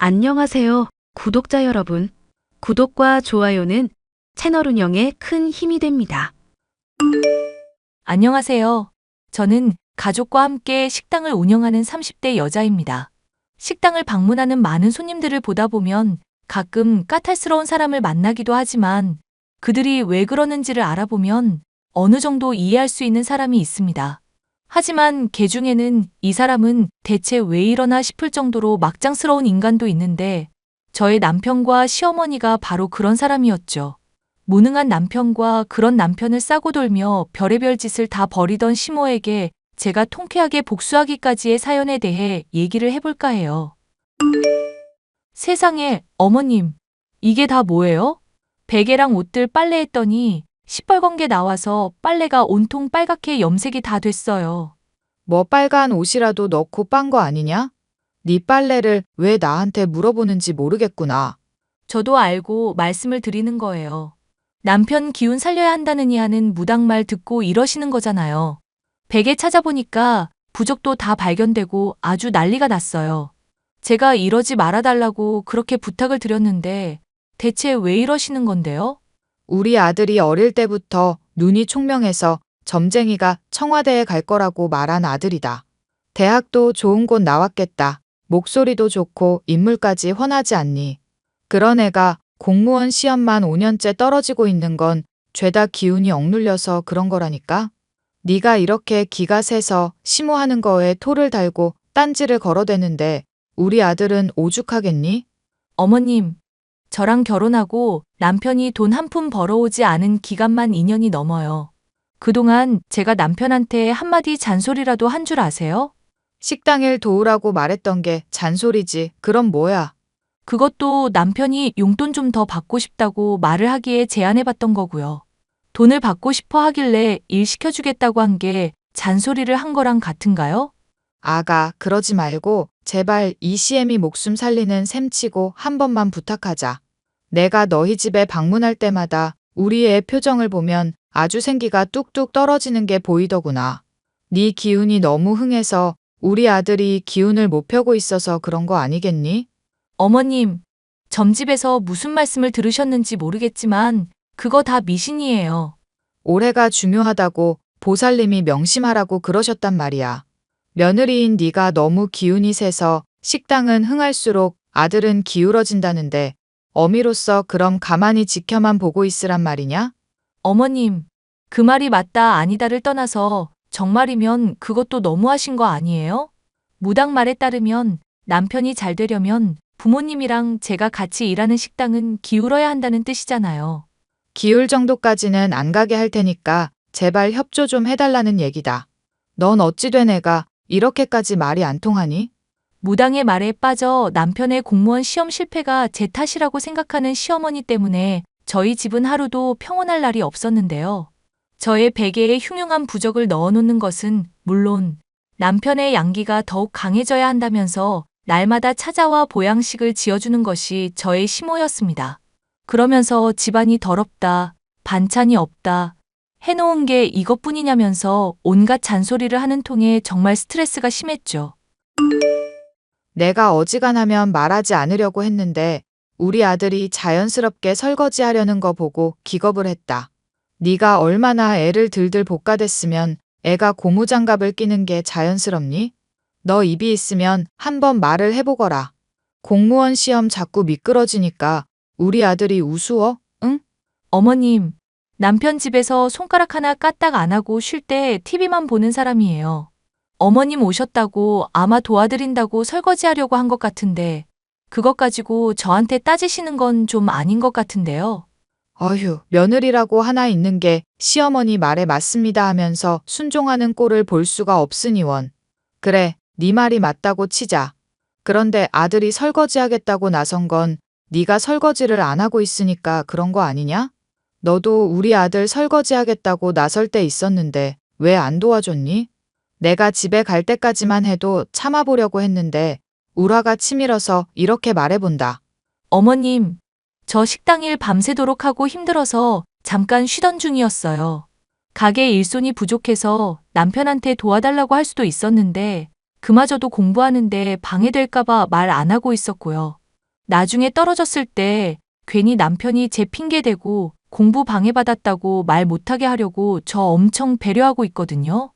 안녕하세요, 구독자 여러분. 구독과 좋아요는 채널 운영에 큰 힘이 됩니다. 안녕하세요. 저는 가족과 함께 식당을 운영하는 30대 여자입니다. 식당을 방문하는 많은 손님들을 보다 보면 가끔 까탈스러운 사람을 만나기도 하지만 그들이 왜 그러는지를 알아보면 어느 정도 이해할 수 있는 사람이 있습니다. 하지만 개 중에는 이 사람은 대체 왜 이러나 싶을 정도로 막장스러운 인간도 있는데 저의 남편과 시어머니가 바로 그런 사람이었죠. 무능한 남편과 그런 남편을 싸고 돌며 별의별 짓을 다 벌이던 시모에게 제가 통쾌하게 복수하기까지의 사연에 대해 얘기를 해볼까 해요. 세상에, 어머님, 이게 다 뭐예요? 베개랑 옷들 빨래했더니 시뻘건 게 나와서 빨래가 온통 빨갛게 염색이 다 됐어요. 뭐 빨간 옷이라도 넣고 빤 거 아니냐? 네 빨래를 왜 나한테 물어보는지 모르겠구나. 저도 알고 말씀을 드리는 거예요. 남편 기운 살려야 한다느니 하는 무당말 듣고 이러시는 거잖아요. 베개 찾아보니까 부적도 다 발견되고 아주 난리가 났어요. 제가 이러지 말아달라고 그렇게 부탁을 드렸는데 대체 왜 이러시는 건데요? 우리 아들이 어릴 때부터 눈이 총명해서 점쟁이가 청와대에 갈 거라고 말한 아들이다. 대학도 좋은 곳 나왔겠다. 목소리도 좋고 인물까지 훤하지 않니? 그런 애가 공무원 시험만 5년째 떨어지고 있는 건 죄다 기운이 억눌려서 그런 거라니까? 네가 이렇게 기가 세서 심호하는 거에 토를 달고 딴지를 걸어대는데 우리 아들은 오죽하겠니? 어머님, 저랑 결혼하고 남편이 돈 한 푼 벌어오지 않은 기간만 2년이 넘어요. 그동안 제가 남편한테 한마디 잔소리라도 한 줄 아세요? 식당 일 도우라고 말했던 게 잔소리지. 그럼 뭐야? 그것도 남편이 용돈 좀 더 받고 싶다고 말을 하기에 제안해봤던 거고요. 돈을 받고 싶어 하길래 일 시켜주겠다고 한 게 잔소리를 한 거랑 같은가요? 아가, 그러지 말고 제발 이 CM이 목숨 살리는 셈 치고 한 번만 부탁하자. 내가 너희 집에 방문할 때마다 우리 애 표정을 보면 아주 생기가 뚝뚝 떨어지는 게 보이더구나. 네 기운이 너무 흥해서 우리 아들이 기운을 못 펴고 있어서 그런 거 아니겠니? 어머님, 점집에서 무슨 말씀을 들으셨는지 모르겠지만 그거 다 미신이에요. 올해가 중요하다고 보살님이 명심하라고 그러셨단 말이야. 며느리인 네가 너무 기운이 세서 식당은 흥할수록 아들은 기울어진다는데 어미로서 그럼 가만히 지켜만 보고 있으란 말이냐? 어머님, 그 말이 맞다 아니다를 떠나서 정말이면 그것도 너무하신 거 아니에요? 무당 말에 따르면 남편이 잘 되려면 부모님이랑 제가 같이 일하는 식당은 기울어야 한다는 뜻이잖아요. 기울 정도까지는 안 가게 할 테니까 제발 협조 좀 해달라는 얘기다. 넌 어찌 된 애가 이렇게까지 말이 안 통하니? 무당의 말에 빠져 남편의 공무원 시험 실패가 제 탓이라고 생각하는 시어머니 때문에 저희 집은 하루도 평온할 날이 없었는데요. 저의 베개에 흉흉한 부적을 넣어놓는 것은 물론 남편의 양기가 더욱 강해져야 한다면서 날마다 찾아와 보양식을 지어주는 것이 저의 시모였습니다. 그러면서 집안이 더럽다, 반찬이 없다, 해놓은 게 이것뿐이냐면서 온갖 잔소리를 하는 통에 정말 스트레스가 심했죠. 내가 어지간하면 말하지 않으려고 했는데 우리 아들이 자연스럽게 설거지하려는 거 보고 기겁을 했다. 네가 얼마나 애를 들들 볶아댔으면 애가 고무장갑을 끼는 게 자연스럽니? 너 입이 있으면 한번 말을 해보거라. 공무원 시험 자꾸 미끄러지니까 우리 아들이 우스워? 응? 어머님, 남편 집에서 손가락 하나 까딱 안 하고 쉴 때 TV만 보는 사람이에요. 어머님 오셨다고 아마 도와드린다고 설거지하려고 한 것 같은데 그것 가지고 저한테 따지시는 건 좀 아닌 것 같은데요. 어휴, 며느리라고 하나 있는 게 시어머니 말에 맞습니다 하면서 순종하는 꼴을 볼 수가 없으니 원. 그래, 네 말이 맞다고 치자. 그런데 아들이 설거지하겠다고 나선 건 네가 설거지를 안 하고 있으니까 그런 거 아니냐? 너도 우리 아들 설거지하겠다고 나설 때 있었는데 왜 안 도와줬니? 내가 집에 갈 때까지만 해도 참아보려고 했는데 울화가 치밀어서 이렇게 말해본다. 어머님, 저 식당 일 밤새도록 하고 힘들어서 잠깐 쉬던 중이었어요. 가게 일손이 부족해서 남편한테 도와달라고 할 수도 있었는데 그마저도 공부하는데 방해될까봐 말 안 하고 있었고요. 나중에 떨어졌을 때 괜히 남편이 제 핑계대고 공부 방해받았다고 말 못하게 하려고 저 엄청 배려하고 있거든요.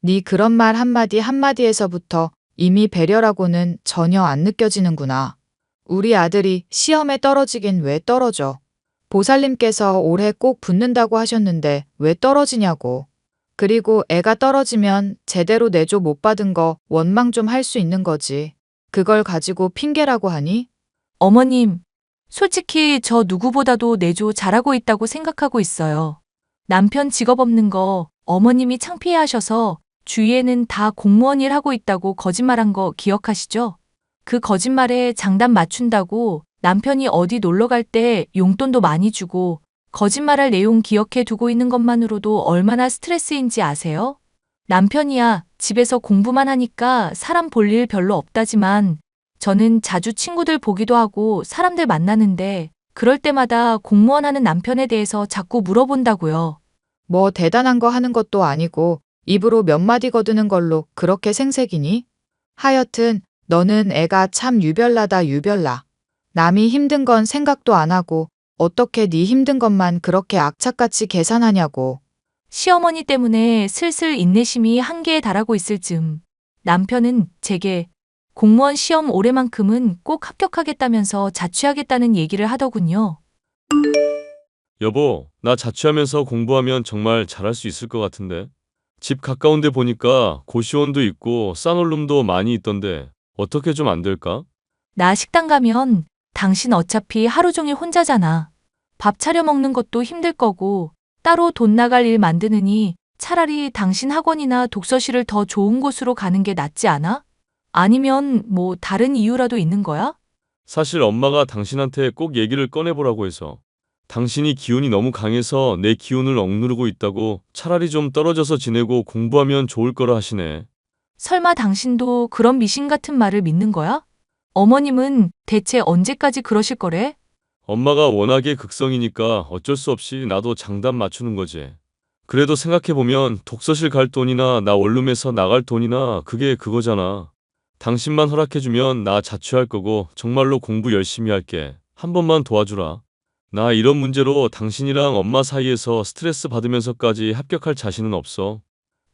네 그런 말 한마디 한마디에서부터 이미 배려라고는 전혀 안 느껴지는구나. 우리 아들이 시험에 떨어지긴 왜 떨어져? 보살님께서 올해 꼭 붙는다고 하셨는데 왜 떨어지냐고. 그리고 애가 떨어지면 제대로 내조 못 받은 거 원망 좀 할 수 있는 거지. 그걸 가지고 핑계라고 하니? 어머님, 솔직히 저 누구보다도 내조 잘하고 있다고 생각하고 있어요. 남편 직업 없는 거 어머님이 창피해 하셔서 주위에는 다 공무원 일 하고 있다고 거짓말한 거 기억하시죠? 그 거짓말에 장단 맞춘다고 남편이 어디 놀러 갈 때 용돈도 많이 주고 거짓말할 내용 기억해 두고 있는 것만으로도 얼마나 스트레스인지 아세요? 남편이야 집에서 공부만 하니까 사람 볼 일 별로 없다지만 저는 자주 친구들 보기도 하고 사람들 만나는데 그럴 때마다 공무원 하는 남편에 대해서 자꾸 물어본다고요. 뭐 대단한 거 하는 것도 아니고 입으로 몇 마디 거드는 걸로 그렇게 생색이니? 하여튼 너는 애가 참 유별나다 유별나. 남이 힘든 건 생각도 안 하고 어떻게 네 힘든 것만 그렇게 악착같이 계산하냐고. 시어머니 때문에 슬슬 인내심이 한계에 달하고 있을 즈음 남편은 제게 공무원 시험 올해만큼은 꼭 합격하겠다면서 자취하겠다는 얘기를 하더군요. 여보, 나 자취하면서 공부하면 정말 잘할 수 있을 것 같은데. 집 가까운 데 보니까 고시원도 있고 싸놀룸도 많이 있던데 어떻게 좀 안 될까? 나 식당 가면 당신 어차피 하루 종일 혼자잖아. 밥 차려 먹는 것도 힘들 거고 따로 돈 나갈 일 만드느니 차라리 당신 학원이나 독서실을 더 좋은 곳으로 가는 게 낫지 않아? 아니면 뭐 다른 이유라도 있는 거야? 사실 엄마가 당신한테 꼭 얘기를 꺼내보라고 해서. 당신이 기운이 너무 강해서 내 기운을 억누르고 있다고 차라리 좀 떨어져서 지내고 공부하면 좋을 거라 하시네. 설마 당신도 그런 미신 같은 말을 믿는 거야? 어머님은 대체 언제까지 그러실 거래? 엄마가 워낙에 극성이니까 어쩔 수 없이 나도 장단 맞추는 거지. 그래도 생각해보면 독서실 갈 돈이나 나 원룸에서 나갈 돈이나 그게 그거잖아. 당신만 허락해주면 나 자취할 거고 정말로 공부 열심히 할게. 한 번만 도와주라. 나 이런 문제로 당신이랑 엄마 사이에서 스트레스 받으면서까지 합격할 자신은 없어.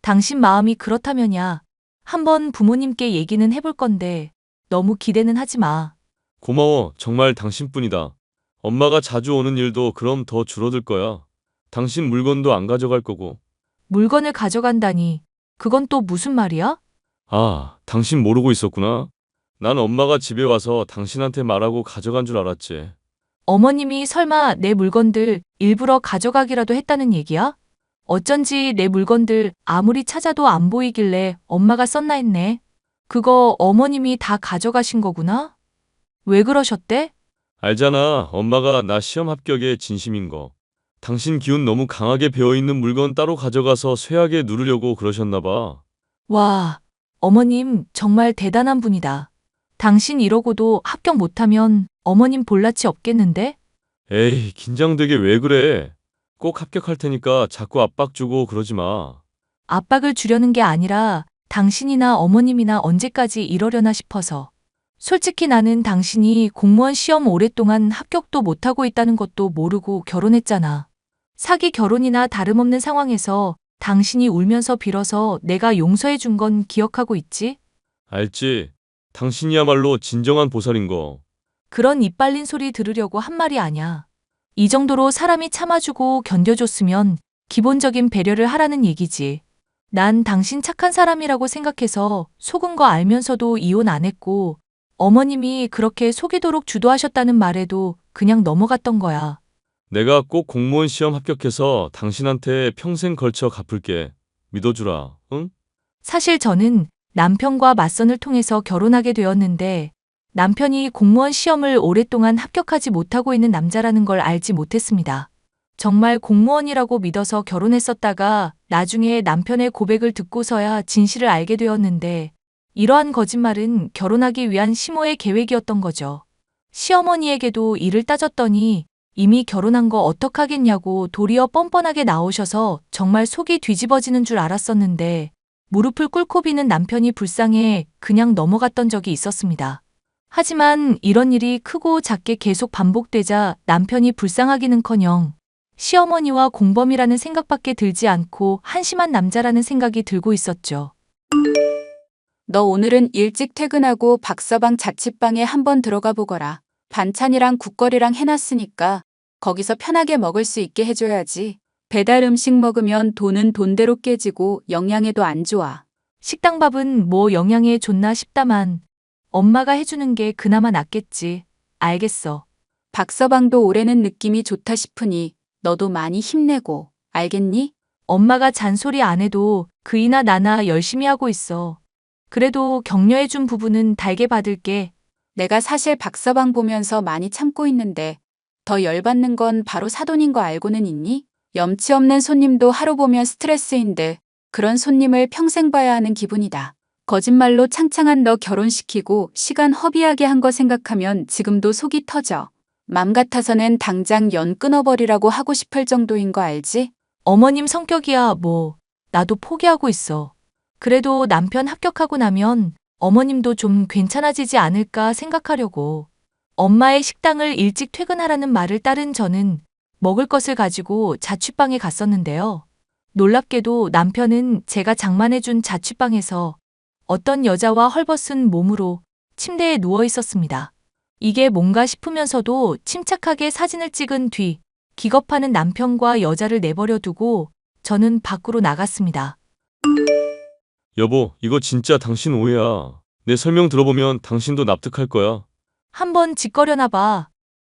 당신 마음이 그렇다면야 한번 부모님께 얘기는 해볼 건데 너무 기대는 하지 마. 고마워. 정말 당신뿐이다. 엄마가 자주 오는 일도 그럼 더 줄어들 거야. 당신 물건도 안 가져갈 거고. 물건을 가져간다니 그건 또 무슨 말이야? 아, 당신 모르고 있었구나. 난 엄마가 집에 와서 당신한테 말하고 가져간 줄 알았지. 어머님이 설마 내 물건들 일부러 가져가기라도 했다는 얘기야? 어쩐지 내 물건들 아무리 찾아도 안 보이길래 엄마가 썼나 했네. 그거 어머님이 다 가져가신 거구나? 왜 그러셨대? 알잖아. 엄마가 나 시험 합격에 진심인 거. 당신 기운 너무 강하게 배어있는 물건 따로 가져가서 쇠하게 누르려고 그러셨나 봐. 와, 어머님 정말 대단한 분이다. 당신 이러고도 합격 못하면 어머님 볼낯이 없겠는데? 에이, 긴장되게 왜 그래? 꼭 합격할 테니까 자꾸 압박 주고 그러지 마. 압박을 주려는 게 아니라 당신이나 어머님이나 언제까지 이러려나 싶어서. 솔직히 나는 당신이 공무원 시험 오랫동안 합격도 못하고 있다는 것도 모르고 결혼했잖아. 사기 결혼이나 다름없는 상황에서 당신이 울면서 빌어서 내가 용서해 준 건 기억하고 있지? 알지? 당신이야말로 진정한 보살인 거. 그런 입 발린 소리 들으려고 한 말이 아냐. 이 정도로 사람이 참아주고 견뎌줬으면 기본적인 배려를 하라는 얘기지. 난 당신 착한 사람이라고 생각해서 속은 거 알면서도 이혼 안 했고 어머님이 그렇게 속이도록 주도하셨다는 말에도 그냥 넘어갔던 거야. 내가 꼭 공무원 시험 합격해서 당신한테 평생 걸쳐 갚을게. 믿어주라, 응? 사실 저는 남편과 맞선을 통해서 결혼하게 되었는데 남편이 공무원 시험을 오랫동안 합격하지 못하고 있는 남자라는 걸 알지 못했습니다. 정말 공무원이라고 믿어서 결혼했었다가 나중에 남편의 고백을 듣고서야 진실을 알게 되었는데 이러한 거짓말은 결혼하기 위한 시모의 계획이었던 거죠. 시어머니에게도 이를 따졌더니 이미 결혼한 거 어떡하겠냐고 도리어 뻔뻔하게 나오셔서 정말 속이 뒤집어지는 줄 알았었는데 무릎을 꿇고 비는 남편이 불쌍해 그냥 넘어갔던 적이 있었습니다. 하지만 이런 일이 크고 작게 계속 반복되자 남편이 불쌍하기는커녕 시어머니와 공범이라는 생각밖에 들지 않고 한심한 남자라는 생각이 들고 있었죠. 너 오늘은 일찍 퇴근하고 박서방 자취방에 한번 들어가 보거라. 반찬이랑 국거리랑 해놨으니까 거기서 편하게 먹을 수 있게 해줘야지. 배달 음식 먹으면 돈은 돈대로 깨지고 영양에도 안 좋아. 식당 밥은 뭐 영양에 좋나 싶다만 엄마가 해주는 게 그나마 낫겠지. 알겠어. 박서방도 올해는 느낌이 좋다 싶으니 너도 많이 힘내고, 알겠니? 엄마가 잔소리 안 해도 그이나 나나 열심히 하고 있어. 그래도 격려해준 부분은 달게 받을게. 내가 사실 박서방 보면서 많이 참고 있는데 더 열받는 건 바로 사돈인 거 알고는 있니? 염치 없는 손님도 하루 보면 스트레스인데 그런 손님을 평생 봐야 하는 기분이다. 거짓말로 창창한 너 결혼시키고 시간 허비하게 한 거 생각하면 지금도 속이 터져. 맘 같아서는 당장 연 끊어버리라고 하고 싶을 정도인 거 알지? 어머님 성격이야 뭐 나도 포기하고 있어. 그래도 남편 합격하고 나면 어머님도 좀 괜찮아지지 않을까 생각하려고. 엄마의 식당을 일찍 퇴근하라는 말을 따른 저는 먹을 것을 가지고 자취방에 갔었는데요. 놀랍게도 남편은 제가 장만해준 자취방에서 어떤 여자와 헐벗은 몸으로 침대에 누워 있었습니다. 이게 뭔가 싶으면서도 침착하게 사진을 찍은 뒤 기겁하는 남편과 여자를 내버려 두고 저는 밖으로 나갔습니다. 여보, 이거 진짜 당신 오해야. 내 설명 들어보면 당신도 납득할 거야. 한번 짓거려나 봐.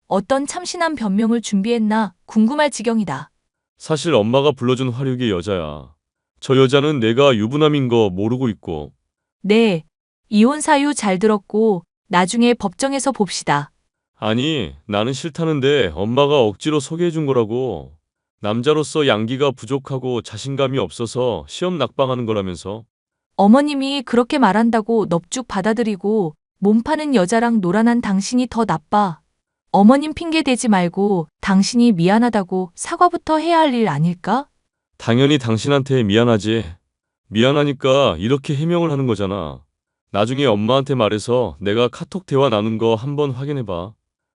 어떤 참신한 변명을 준비했나 궁금할 지경이다. 사실 엄마가 불러준 화류계 여자야. 저 여자는 내가 유부남인 거 모르고 있고. 네, 이혼 사유 잘 들었고 나중에 법정에서 봅시다. 아니, 나는 싫다는데 엄마가 억지로 소개해준 거라고. 남자로서 양기가 부족하고 자신감이 없어서 시험 낙방하는 거라면서. 어머님이 그렇게 말한다고 넙죽 받아들이고 몸 파는 여자랑 놀아난 당신이 더 나빠. 어머님 핑계 대지 말고 당신이 미안하다고 사과부터 해야 할 일 아닐까? 당연히 당신한테 미안하지. 미안하니까 이렇게 해명을 하는 거잖아. 나중에 엄마한테 말해서 내가 카톡 대화 나눈 거 한번 확인해봐.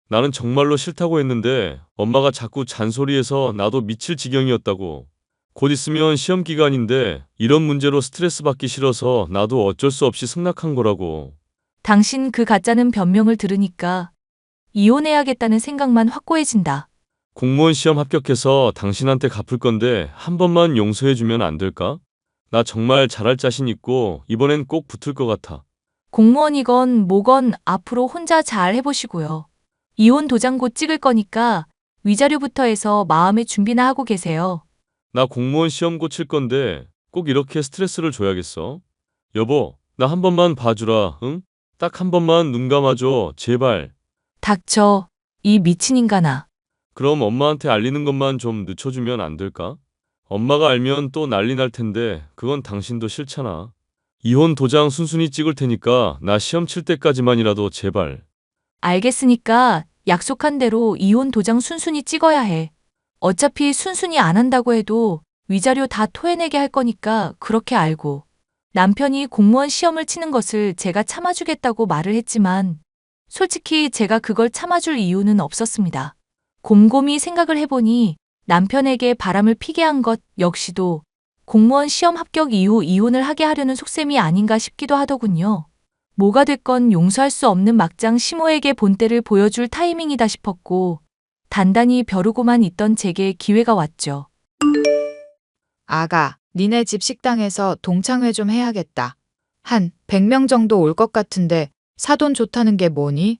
나는 정말로 싫다고 했는데 엄마가 자꾸 잔소리해서 나도 미칠 지경이었다고. 곧 있으면 시험 기간인데 이런 문제로 스트레스 받기 싫어서 나도 어쩔 수 없이 승낙한 거라고. 당신 그 가짜는 변명을 들으니까 이혼해야겠다는 생각만 확고해진다. 공무원 시험 합격해서 당신한테 갚을 건데 한 번만 용서해주면 안 될까? 나 정말 잘할 자신 있고 이번엔 꼭 붙을 것 같아. 공무원이건 뭐건 앞으로 혼자 잘 해보시고요. 이혼 도장 곧 찍을 거니까 위자료부터 해서 마음의 준비나 하고 계세요. 나 공무원 시험 고칠 건데 꼭 이렇게 스트레스를 줘야겠어? 여보, 나 한 번만 봐주라, 응? 딱 한 번만 눈 감아줘, 제발. 닥쳐, 이 미친 인간아. 그럼 엄마한테 알리는 것만 좀 늦춰주면 안 될까? 엄마가 알면 또 난리 날 텐데 그건 당신도 싫잖아. 이혼 도장 순순히 찍을 테니까 나 시험 칠 때까지만이라도 제발. 알겠으니까 약속한 대로 이혼 도장 순순히 찍어야 해. 어차피 순순히 안 한다고 해도 위자료 다 토해내게 할 거니까 그렇게 알고. 남편이 공무원 시험을 치는 것을 제가 참아주겠다고 말을 했지만 솔직히 제가 그걸 참아줄 이유는 없었습니다. 곰곰이 생각을 해보니 남편에게 바람을 피게 한 것 역시도 공무원 시험 합격 이후 이혼을 하게 하려는 속셈이 아닌가 싶기도 하더군요. 뭐가 됐건 용서할 수 없는 막장 시모에게 본때를 보여줄 타이밍이다 싶었고 단단히 벼르고만 있던 제게 기회가 왔죠. 아가, 니네 집 식당에서 동창회 좀 해야겠다. 한 100명 정도 올 것 같은데 사돈 좋다는 게 뭐니?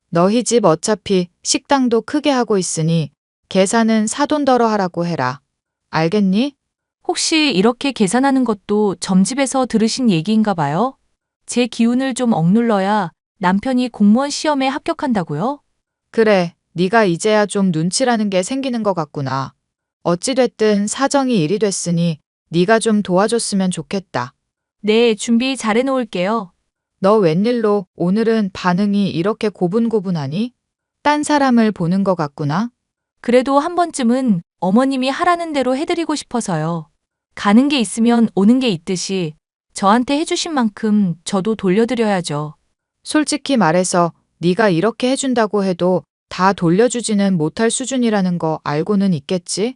너희 집 어차피 식당도 크게 하고 있으니 계산은 사돈더러 하라고 해라. 알겠니? 혹시 이렇게 계산하는 것도 점집에서 들으신 얘기인가 봐요? 제 기운을 좀 억눌러야 남편이 공무원 시험에 합격한다고요? 그래, 네가 이제야 좀 눈치라는 게 생기는 것 같구나. 어찌됐든 사정이 일이 됐으니 네가 좀 도와줬으면 좋겠다. 네, 준비 잘 해놓을게요. 너 웬일로 오늘은 반응이 이렇게 고분고분하니? 딴 사람을 보는 것 같구나. 그래도 한 번쯤은 어머님이 하라는 대로 해드리고 싶어서요. 가는 게 있으면 오는 게 있듯이 저한테 해주신 만큼 저도 돌려드려야죠. 솔직히 말해서 네가 이렇게 해준다고 해도 다 돌려주지는 못할 수준이라는 거 알고는 있겠지?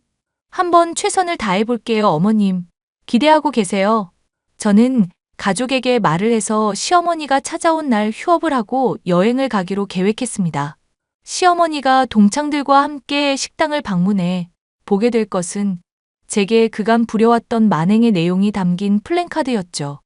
한번 최선을 다해볼게요, 어머님. 기대하고 계세요. 저는 가족에게 말을 해서 시어머니가 찾아온 날 휴업을 하고 여행을 가기로 계획했습니다. 시어머니가 동창들과 함께 식당을 방문해 보게 될 것은 제게 그간 부려왔던 만행의 내용이 담긴 플랜카드였죠.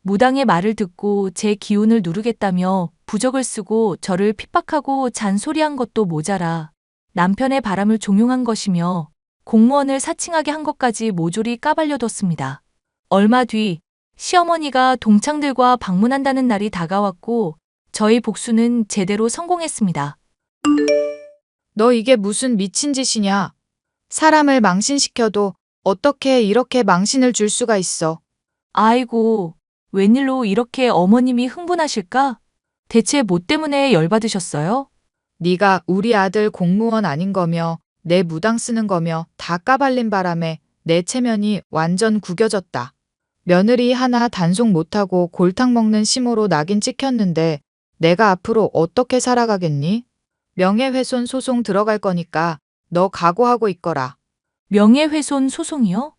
무당의 말을 듣고 제 기운을 누르겠다며 부적을 쓰고 저를 핍박하고 잔소리한 것도 모자라 남편의 바람을 종용한 것이며 공무원을 사칭하게 한 것까지 모조리 까발려뒀습니다. 얼마 뒤 시어머니가 동창들과 방문한다는 날이 다가왔고 저희 복수는 제대로 성공했습니다. 너 이게 무슨 미친 짓이냐? 사람을 망신시켜도 어떻게 이렇게 망신을 줄 수가 있어? 아이고, 웬일로 이렇게 어머님이 흥분하실까? 대체 뭐 때문에 열받으셨어요? 네가 우리 아들 공무원 아닌 거며 내 무당 쓰는 거며 다 까발린 바람에 내 체면이 완전 구겨졌다. 며느리 하나 단속 못하고 골탕 먹는 심으로 낙인 찍혔는데 내가 앞으로 어떻게 살아가겠니? 명예훼손 소송 들어갈 거니까 너 각오하고 있거라. 명예훼손 소송이요?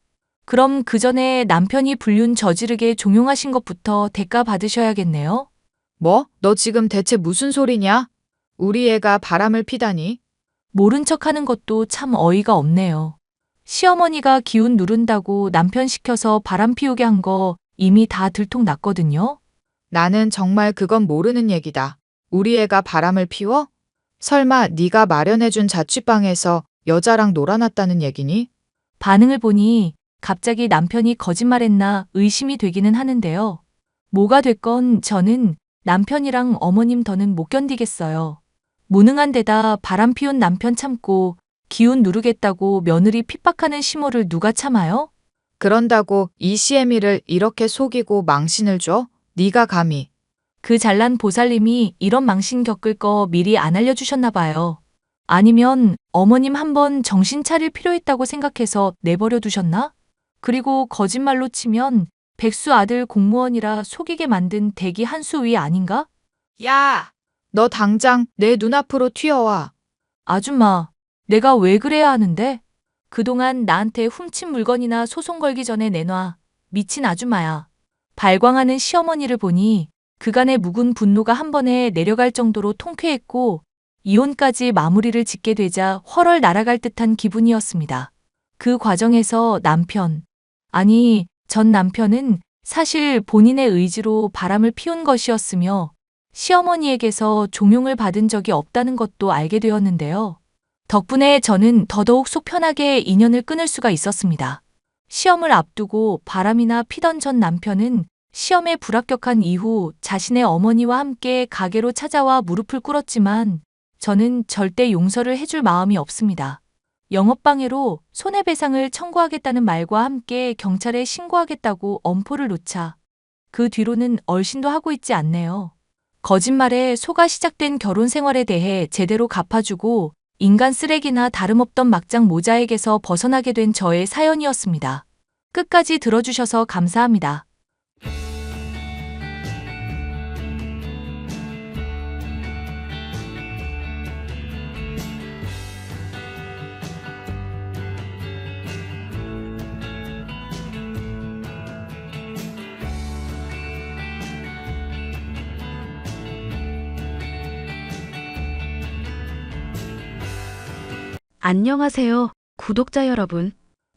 그럼 그 전에 남편이 불륜 저지르게 종용하신 것부터 대가 받으셔야겠네요? 뭐? 너 지금 대체 무슨 소리냐? 우리 애가 바람을 피다니? 모른 척 하는 것도 참 어이가 없네요. 시어머니가 기운 누른다고 남편 시켜서 바람 피우게 한 거 이미 다 들통났거든요. 나는 정말 그건 모르는 얘기다. 우리 애가 바람을 피워? 설마 네가 마련해준 자취방에서 여자랑 놀아놨다는 얘기니? 반응을 보니 갑자기 남편이 거짓말했나 의심이 되기는 하는데요. 뭐가 됐건 저는 남편이랑 어머님 더는 못 견디겠어요. 무능한 데다 바람 피운 남편 참고 기운 누르겠다고 며느리 핍박하는 시모를 누가 참아요? 그런다고 이 시애미를 이렇게 속이고 망신을 줘? 네가 감히. 그 잘난 보살님이 이런 망신 겪을 거 미리 안 알려주셨나 봐요. 아니면 어머님 한번 정신 차릴 필요 있다고 생각해서 내버려 두셨나? 그리고 거짓말로 치면 백수 아들 공무원이라 속이게 만든 대기 한 수 위 아닌가? 야! 너 당장 내 눈앞으로 튀어와. 아줌마, 내가 왜 그래야 하는데? 그동안 나한테 훔친 물건이나 소송 걸기 전에 내놔. 미친 아줌마야. 발광하는 시어머니를 보니 그간의 묵은 분노가 한 번에 내려갈 정도로 통쾌했고 이혼까지 마무리를 짓게 되자 훨훨 날아갈 듯한 기분이었습니다. 그 과정에서 전 남편은 사실 본인의 의지로 바람을 피운 것이었으며 시어머니에게서 종용을 받은 적이 없다는 것도 알게 되었는데요. 덕분에 저는 더더욱 속 편하게 인연을 끊을 수가 있었습니다. 시험을 앞두고 바람이나 피던 전 남편은 시험에 불합격한 이후 자신의 어머니와 함께 가게로 찾아와 무릎을 꿇었지만 저는 절대 용서를 해줄 마음이 없습니다. 영업방해로 손해배상을 청구하겠다는 말과 함께 경찰에 신고하겠다고 엄포를 놓자 그 뒤로는 얼씬도 하고 있지 않네요. 거짓말에 속아 시작된 결혼 생활에 대해 제대로 갚아주고 인간 쓰레기나 다름없던 막장 모자에게서 벗어나게 된 저의 사연이었습니다. 끝까지 들어주셔서 감사합니다. 안녕하세요, 구독자 여러분.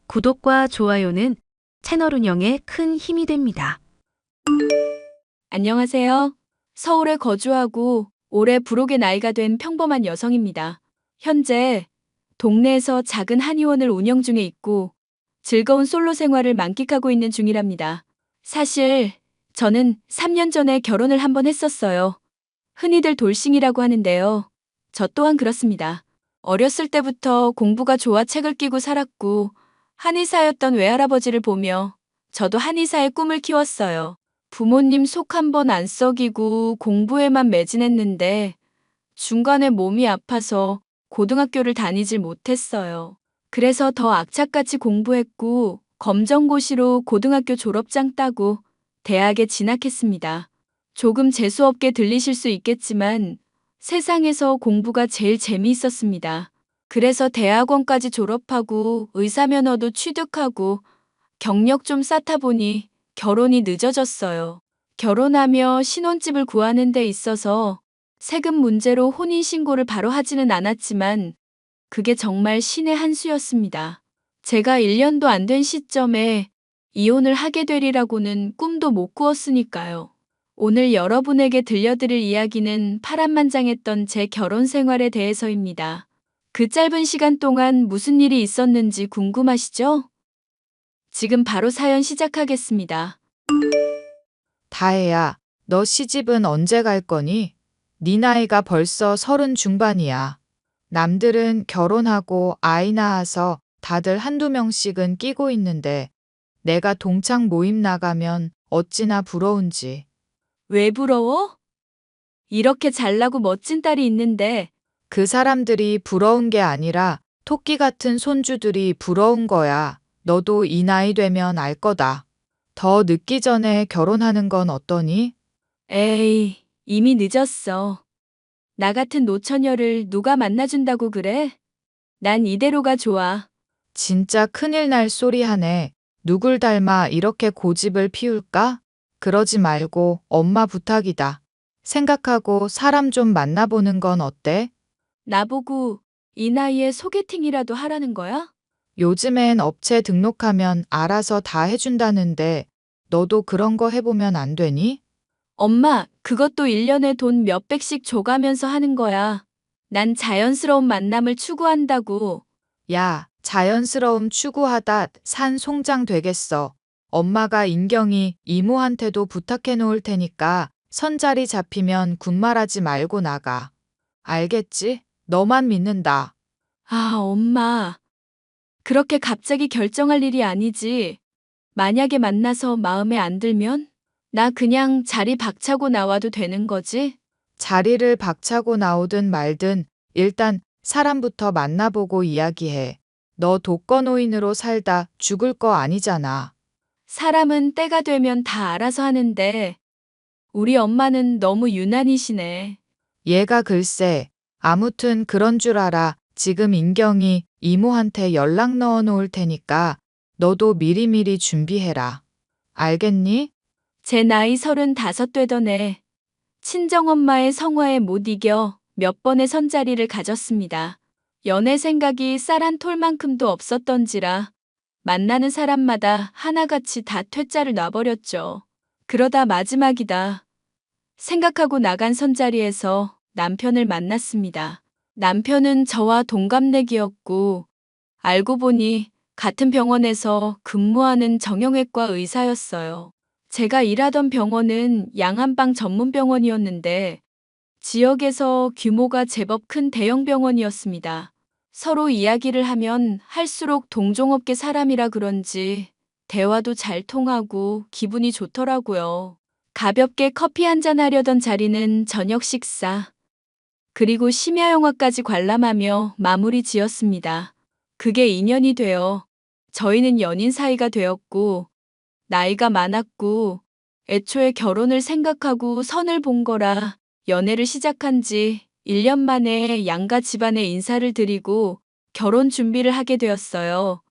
구독과 좋아요는 채널 운영에 큰 힘이 됩니다. 안녕하세요. 서울에 거주하고 올해 불혹의 나이가 된 평범한 여성입니다. 현재 동네에서 작은 한의원을 운영 중에 있고 즐거운 솔로 생활을 만끽하고 있는 중이랍니다. 사실 저는 3년 전에 결혼을 한번 했었어요. 흔히들 돌싱이라고 하는데요. 저 또한 그렇습니다. 어렸을 때부터 공부가 좋아 책을 끼고 살았고 한의사였던 외할아버지를 보며 저도 한의사의 꿈을 키웠어요. 부모님 속 한 번 안 썩이고 공부에만 매진했는데 중간에 몸이 아파서 고등학교를 다니질 못했어요. 그래서 더 악착같이 공부했고 검정고시로 고등학교 졸업장 따고 대학에 진학했습니다. 조금 재수없게 들리실 수 있겠지만 세상에서 공부가 제일 재미있었습니다. 그래서 대학원까지 졸업하고 의사 면허도 취득하고 경력 좀 쌓다 보니 결혼이 늦어졌어요. 결혼하며 신혼집을 구하는 데 있어서 세금 문제로 혼인신고를 바로 하지는 않았지만 그게 정말 신의 한 수였습니다. 제가 1년도 안 된 시점에 이혼을 하게 되리라고는 꿈도 못 꾸었으니까요. 오늘 여러분에게 들려드릴 이야기는 파란만장했던 제 결혼 생활에 대해서입니다. 그 짧은 시간 동안 무슨 일이 있었는지 궁금하시죠? 지금 바로 사연 시작하겠습니다. 다혜야, 너 시집은 언제 갈 거니? 네 나이가 벌써 30 중반이야. 남들은 결혼하고 아이 낳아서 다들 한두 명씩은 끼고 있는데 내가 동창 모임 나가면 어찌나 부러운지. 왜 부러워? 이렇게 잘나고 멋진 딸이 있는데 그 사람들이 부러운 게 아니라 토끼 같은 손주들이 부러운 거야. 너도 이 나이 되면 알 거다. 더 늦기 전에 결혼하는 건 어떠니? 에이, 이미 늦었어. 나 같은 노처녀를 누가 만나준다고 그래? 난 이대로가 좋아. 진짜 큰일 날 소리 하네. 누굴 닮아 이렇게 고집을 피울까? 그러지 말고 엄마 부탁이다. 생각하고 사람 좀 만나보는 건 어때? 나보고 이 나이에 소개팅이라도 하라는 거야? 요즘엔 업체 등록하면 알아서 다 해준다는데 너도 그런 거 해보면 안 되니? 엄마, 그것도 1년에 돈 몇백씩 줘가면서 하는 거야. 난 자연스러운 만남을 추구한다고. 야, 자연스러움 추구하다 산 송장 되겠어. 엄마가 인경이 이모한테도 부탁해 놓을 테니까 선자리 잡히면 군말하지 말고 나가. 알겠지? 너만 믿는다. 아, 엄마. 그렇게 갑자기 결정할 일이 아니지. 만약에 만나서 마음에 안 들면? 나 그냥 자리 박차고 나와도 되는 거지? 자리를 박차고 나오든 말든 일단 사람부터 만나보고 이야기해. 너 독거노인으로 살다 죽을 거 아니잖아. 사람은 때가 되면 다 알아서 하는데, 우리 엄마는 너무 유난이시네. 얘가 글쎄, 아무튼 그런 줄 알아. 지금 인경이 이모한테 연락 넣어 놓을 테니까 너도 미리미리 준비해라. 알겠니? 제 나이 35 되던 해, 친정엄마의 성화에 못 이겨 몇 번의 선자리를 가졌습니다. 연애 생각이 쌀 한 톨만큼도 없었던지라 만나는 사람마다 하나같이 다 퇴짜를 놔버렸죠. 그러다 마지막이다 생각하고 나간 선자리에서 남편을 만났습니다. 남편은 저와 동갑내기였고 알고 보니 같은 병원에서 근무하는 정형외과 의사였어요. 제가 일하던 병원은 양한방 전문 병원이었는데 지역에서 규모가 제법 큰 대형 병원이었습니다. 서로 이야기를 하면 할수록 동종업계 사람이라 그런지 대화도 잘 통하고 기분이 좋더라고요. 가볍게 커피 한잔 하려던 자리는 저녁 식사, 그리고 심야 영화까지 관람하며 마무리 지었습니다. 그게 인연이 되어 저희는 연인 사이가 되었고 나이가 많았고 애초에 결혼을 생각하고 선을 본 거라 연애를 시작한 지 1년 만에 양가 집안에 인사를 드리고 결혼 준비를 하게 되었어요.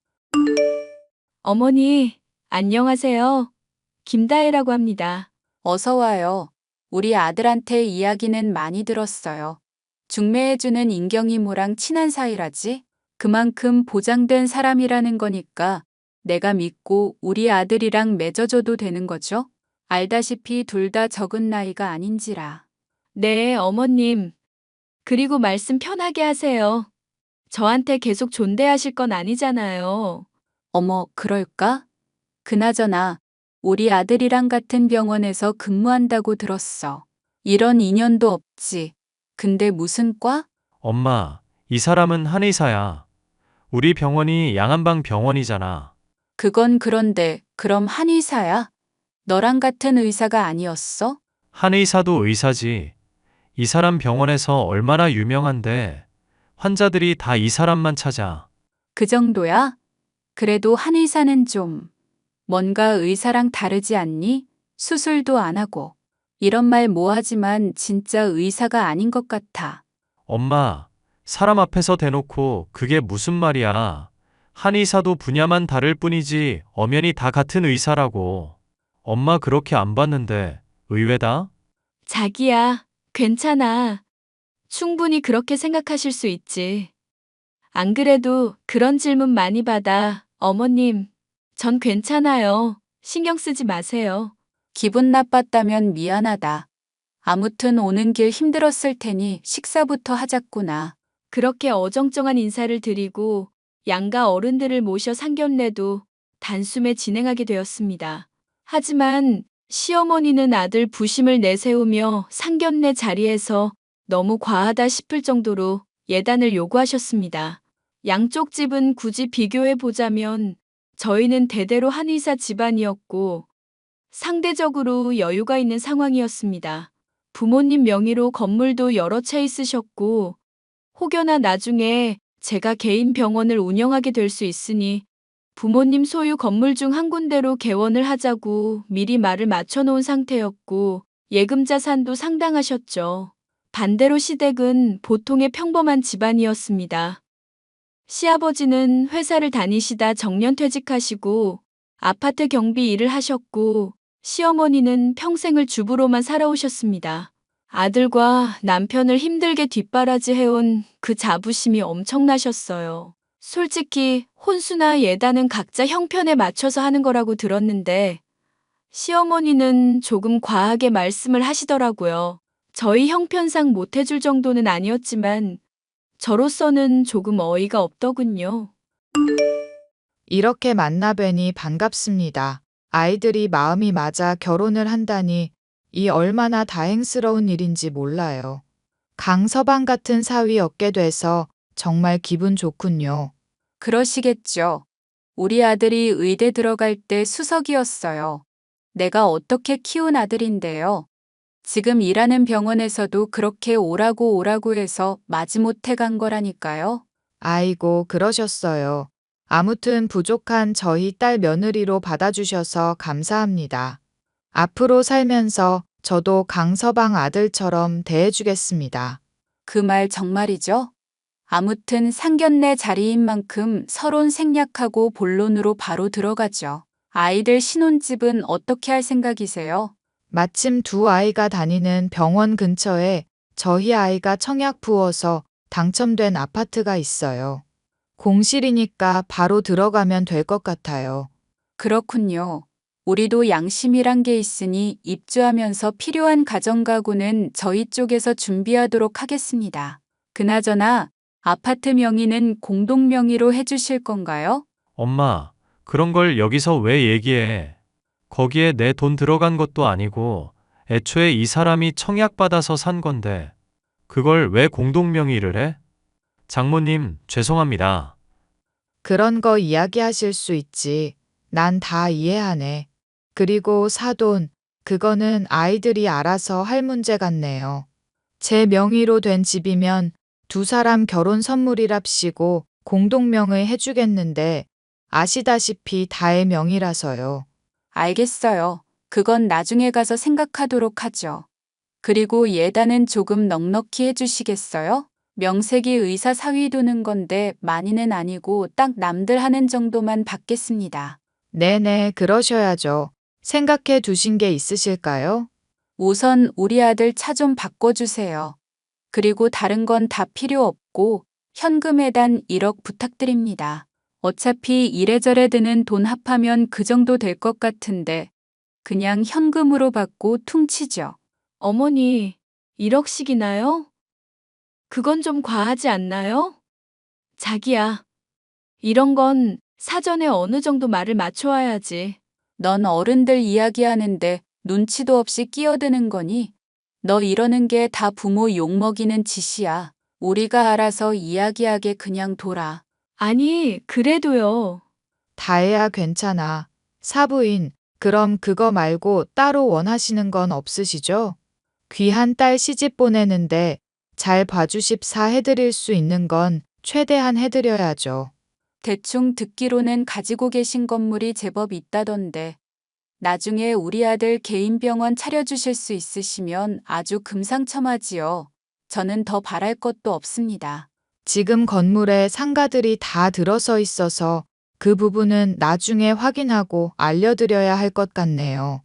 어머니, 안녕하세요. 김다혜라고 합니다. 어서 와요. 우리 아들한테 이야기는 많이 들었어요. 중매해주는 인경 이모랑 친한 사이라지? 그만큼 보장된 사람이라는 거니까 내가 믿고 우리 아들이랑 맺어줘도 되는 거죠? 알다시피 둘 다 적은 나이가 아닌지라. 네, 어머님. 그리고 말씀 편하게 하세요. 저한테 계속 존대하실 건 아니잖아요. 어머, 그럴까? 그나저나 우리 아들이랑 같은 병원에서 근무한다고 들었어. 이런 인연도 없지. 근데 무슨 과? 엄마, 이 사람은 한의사야. 우리 병원이 양한방 병원이잖아. 그건 그런데 그럼 한의사야? 너랑 같은 의사가 아니었어? 한의사도 의사지. 이 사람 병원에서 얼마나 유명한데 환자들이 다 이 사람만 찾아. 그 정도야? 그래도 한의사는 좀 뭔가 의사랑 다르지 않니? 수술도 안 하고. 이런 말 뭐하지만 진짜 의사가 아닌 것 같아. 엄마, 사람 앞에서 대놓고 그게 무슨 말이야. 한의사도 분야만 다를 뿐이지 엄연히 다 같은 의사라고. 엄마 그렇게 안 봤는데 의외다? 자기야, 괜찮아. 충분히 그렇게 생각하실 수 있지. 안 그래도 그런 질문 많이 받아. 어머님, 전 괜찮아요. 신경 쓰지 마세요. 기분 나빴다면 미안하다. 아무튼 오는 길 힘들었을 테니 식사부터 하자꾸나. 그렇게 어정쩡한 인사를 드리고 양가 어른들을 모셔 상견례도 단숨에 진행하게 되었습니다. 하지만 시어머니는 아들 부심을 내세우며 상견례 자리에서 너무 과하다 싶을 정도로 예단을 요구하셨습니다. 양쪽 집은 굳이 비교해 보자면 저희는 대대로 한의사 집안이었고 상대적으로 여유가 있는 상황이었습니다. 부모님 명의로 건물도 여러 채 있으셨고 혹여나 나중에 제가 개인 병원을 운영하게 될 수 있으니 부모님 소유 건물 중 한 군데로 개원을 하자고 미리 말을 맞춰놓은 상태였고 예금 자산도 상당하셨죠. 반대로 시댁은 보통의 평범한 집안이었습니다. 시아버지는 회사를 다니시다 정년퇴직하시고 아파트 경비 일을 하셨고 시어머니는 평생을 주부로만 살아오셨습니다. 아들과 남편을 힘들게 뒷바라지해온 그 자부심이 엄청나셨어요. 솔직히 혼수나 예단은 각자 형편에 맞춰서 하는 거라고 들었는데 시어머니는 조금 과하게 말씀을 하시더라고요. 저희 형편상 못해줄 정도는 아니었지만 저로서는 조금 어이가 없더군요. 이렇게 만나 뵈니 반갑습니다. 아이들이 마음이 맞아 결혼을 한다니 이 얼마나 다행스러운 일인지 몰라요. 강서방 같은 사위 얻게 돼서 정말 기분 좋군요. 그러시겠죠. 우리 아들이 의대 들어갈 때 수석이었어요. 내가 어떻게 키운 아들인데요. 지금 일하는 병원에서도 그렇게 오라고 해서 마지못해 간 거라니까요. 아이고, 그러셨어요. 아무튼 부족한 저희 딸 며느리로 받아주셔서 감사합니다. 앞으로 살면서 저도 강서방 아들처럼 대해주겠습니다. 그 말 정말이죠? 아무튼 상견례 자리인 만큼 서론 생략하고 본론으로 바로 들어가죠. 아이들 신혼집은 어떻게 할 생각이세요? 마침 두 아이가 다니는 병원 근처에 저희 아이가 청약 부어서 당첨된 아파트가 있어요. 공실이니까 바로 들어가면 될 것 같아요. 그렇군요. 우리도 양심이란 게 있으니 입주하면서 필요한 가정가구는 저희 쪽에서 준비하도록 하겠습니다. 그나저나 아파트 명의는 공동 명의로 해주실 건가요? 엄마, 그런 걸 여기서 왜 얘기해? 거기에 내 돈 들어간 것도 아니고 애초에 이 사람이 청약받아서 산 건데 그걸 왜 공동명의를 해? 장모님, 죄송합니다. 그런 거 이야기하실 수 있지. 난 다 이해하네. 그리고 사돈, 그거는 아이들이 알아서 할 문제 같네요. 제 명의로 된 집이면 두 사람 결혼 선물이랍시고 공동명의 해주겠는데 아시다시피 다의 명의라서요. 알겠어요. 그건 나중에 가서 생각하도록 하죠. 그리고 예단은 조금 넉넉히 해주시겠어요? 명색이 의사 사위 두는 건데 많이는 아니고 딱 남들 하는 정도만 받겠습니다. 네네, 그러셔야죠. 생각해 두신 게 있으실까요? 우선 우리 아들 차 좀 바꿔주세요. 그리고 다른 건 다 필요 없고 현금 예단 1억 부탁드립니다. 어차피 이래저래 드는 돈 합하면 그 정도 될 것 같은데 그냥 현금으로 받고 퉁치죠. 어머니, 1억씩이나요? 그건 좀 과하지 않나요? 자기야, 이런 건 사전에 어느 정도 말을 맞춰와야지. 넌 어른들 이야기하는데 눈치도 없이 끼어드는 거니? 너 이러는 게 다 부모 욕먹이는 짓이야. 우리가 알아서 이야기하게 그냥 둬라. 아니, 그래도요. 다혜야, 괜찮아. 사부인, 그럼 그거 말고 따로 원하시는 건 없으시죠? 귀한 딸 시집 보내는데 잘 봐주십사 해드릴 수 있는 건 최대한 해드려야죠. 대충 듣기로는 가지고 계신 건물이 제법 있다던데 나중에 우리 아들 개인 병원 차려주실 수 있으시면 아주 금상첨화지요. 저는 더 바랄 것도 없습니다. 지금 건물에 상가들이 다 들어서 있어서 그 부분은 나중에 확인하고 알려드려야 할 것 같네요.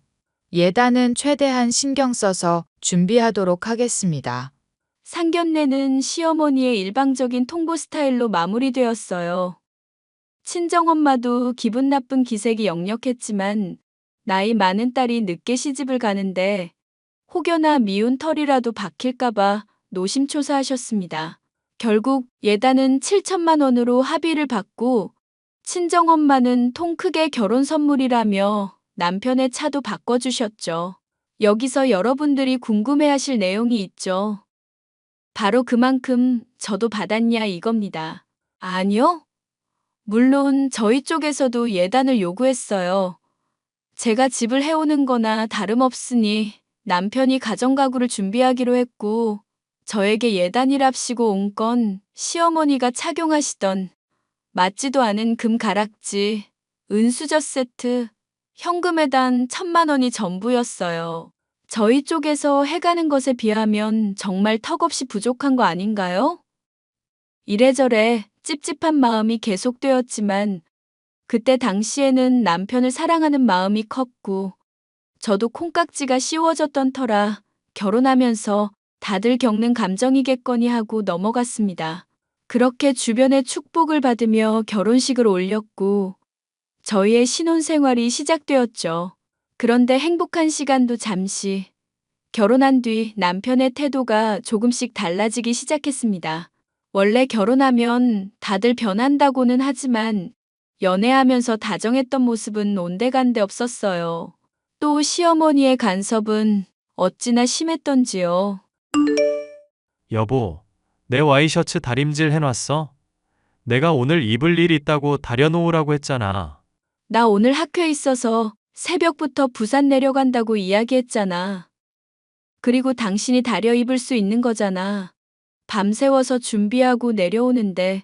예단은 최대한 신경 써서 준비하도록 하겠습니다. 상견례는 시어머니의 일방적인 통보 스타일로 마무리되었어요. 친정엄마도 기분 나쁜 기색이 역력했지만 나이 많은 딸이 늦게 시집을 가는데 혹여나 미운 털이라도 박힐까봐 노심초사하셨습니다. 결국 예단은 7천만 원으로 합의를 받고 친정엄마는 통 크게 결혼 선물이라며 남편의 차도 바꿔주셨죠. 여기서 여러분들이 궁금해하실 내용이 있죠. 바로 그만큼 저도 받았냐 이겁니다. 아니요? 물론 저희 쪽에서도 예단을 요구했어요. 제가 집을 해오는 거나 다름없으니 남편이 가정가구를 준비하기로 했고 저에게 예단이랍시고 온 건 시어머니가 착용하시던 맞지도 않은 금 가락지, 은수저 세트, 현금에단 1,000만 원이 전부였어요. 저희 쪽에서 해가는 것에 비하면 정말 턱없이 부족한 거 아닌가요? 이래저래 찝찝한 마음이 계속되었지만 그때 당시에는 남편을 사랑하는 마음이 컸고 저도 콩깍지가 씌워졌던 터라 결혼하면서 다들 겪는 감정이겠거니 하고 넘어갔습니다. 그렇게 주변의 축복을 받으며 결혼식을 올렸고 저희의 신혼생활이 시작되었죠. 그런데 행복한 시간도 잠시. 결혼한 뒤 남편의 태도가 조금씩 달라지기 시작했습니다. 원래 결혼하면 다들 변한다고는 하지만 연애하면서 다정했던 모습은 온데간데 없었어요. 또 시어머니의 간섭은 어찌나 심했던지요. 여보, 내 와이셔츠 다림질 해놨어? 내가 오늘 입을 일 있다고 다려놓으라고 했잖아. 나 오늘 학회에 있어서 새벽부터 부산 내려간다고 이야기했잖아. 그리고 당신이 다려 입을 수 있는 거잖아. 밤새워서 준비하고 내려오는데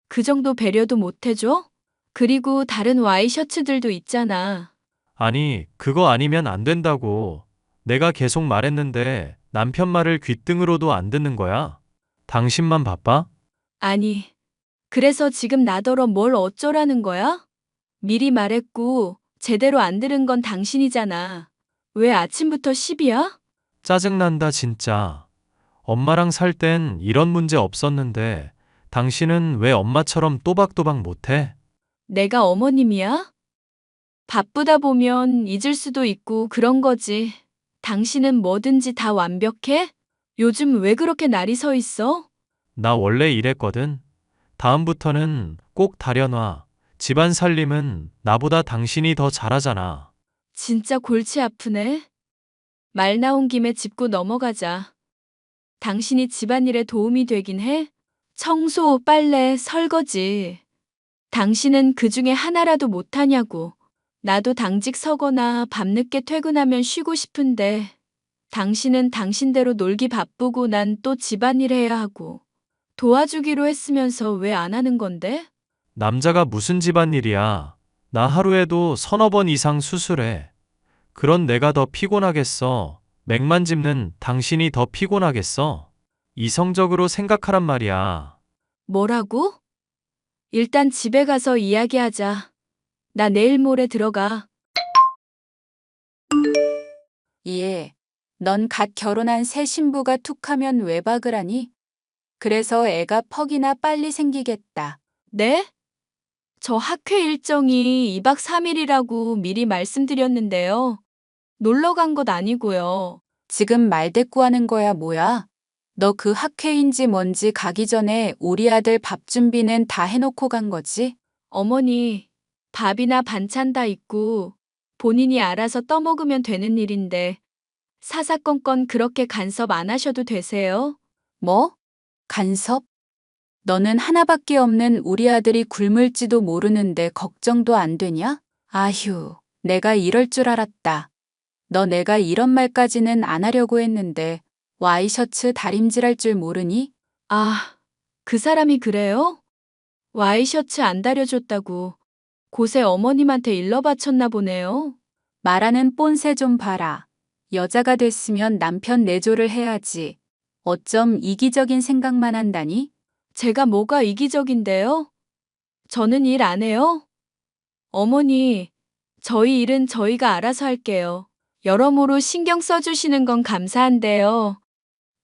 그 정도 배려도 못 해줘? 그리고 다른 와이셔츠들도 있잖아. 아니, 그거 아니면 안 된다고. 내가 계속 말했는데 남편 말을 귓등으로도 안 듣는 거야. 당신만 바빠? 아니, 그래서 지금 나더러 뭘 어쩌라는 거야? 미리 말했고 제대로 안 들은 건 당신이잖아. 왜 아침부터 시비야? 짜증난다, 진짜. 엄마랑 살 땐 이런 문제 없었는데 당신은 왜 엄마처럼 또박또박 못해? 내가 어머님이야? 바쁘다 보면 잊을 수도 있고 그런 거지. 당신은 뭐든지 다 완벽해? 요즘 왜 그렇게 날이 서 있어? 나 원래 이랬거든. 다음부터는 꼭 다려놔. 집안 살림은 나보다 당신이 더 잘하잖아. 진짜 골치 아프네. 말 나온 김에 짚고 넘어가자. 당신이 집안일에 도움이 되긴 해? 청소, 빨래, 설거지. 당신은 그 중에 하나라도 못하냐고. 나도 당직 서거나 밤늦게 퇴근하면 쉬고 싶은데 당신은 당신대로 놀기 바쁘고 난 또 집안일 해야 하고. 도와주기로 했으면서 왜 안 하는 건데? 남자가 무슨 집안일이야. 나 하루에도 서너 번 이상 수술해. 그런 내가 더 피곤하겠어. 맥만 짚는 당신이 더 피곤하겠어. 이성적으로 생각하란 말이야. 뭐라고? 일단 집에 가서 이야기하자. 나 내일 모레 들어가. 예. 넌 갓 결혼한 새 신부가 툭하면 외박을 하니? 그래서 애가 퍽이나 빨리 생기겠다. 네? 저 학회 일정이 2박 3일이라고 미리 말씀드렸는데요. 놀러 간 것 아니고요. 지금 말대꾸하는 거야 뭐야? 너 그 학회인지 뭔지 가기 전에 우리 아들 밥 준비는 다 해놓고 간 거지? 어머니, 밥이나 반찬 다 있고 본인이 알아서 떠먹으면 되는 일인데 사사건건 그렇게 간섭 안 하셔도 되세요? 뭐? 간섭? 너는 하나밖에 없는 우리 아들이 굶을지도 모르는데 걱정도 안 되냐? 아휴, 내가 이럴 줄 알았다. 너 내가 이런 말까지는 안 하려고 했는데 와이셔츠 다림질할 줄 모르니? 아, 그 사람이 그래요? 와이셔츠 안 다려줬다고 곳에 어머님한테 일러 바쳤나 보네요. 말하는 뽐새 좀 봐라. 여자가 됐으면 남편 내조를 해야지. 어쩜 이기적인 생각만 한다니? 제가 뭐가 이기적인데요? 저는 일 안 해요? 어머니, 저희 일은 저희가 알아서 할게요. 여러모로 신경 써주시는 건 감사한데요.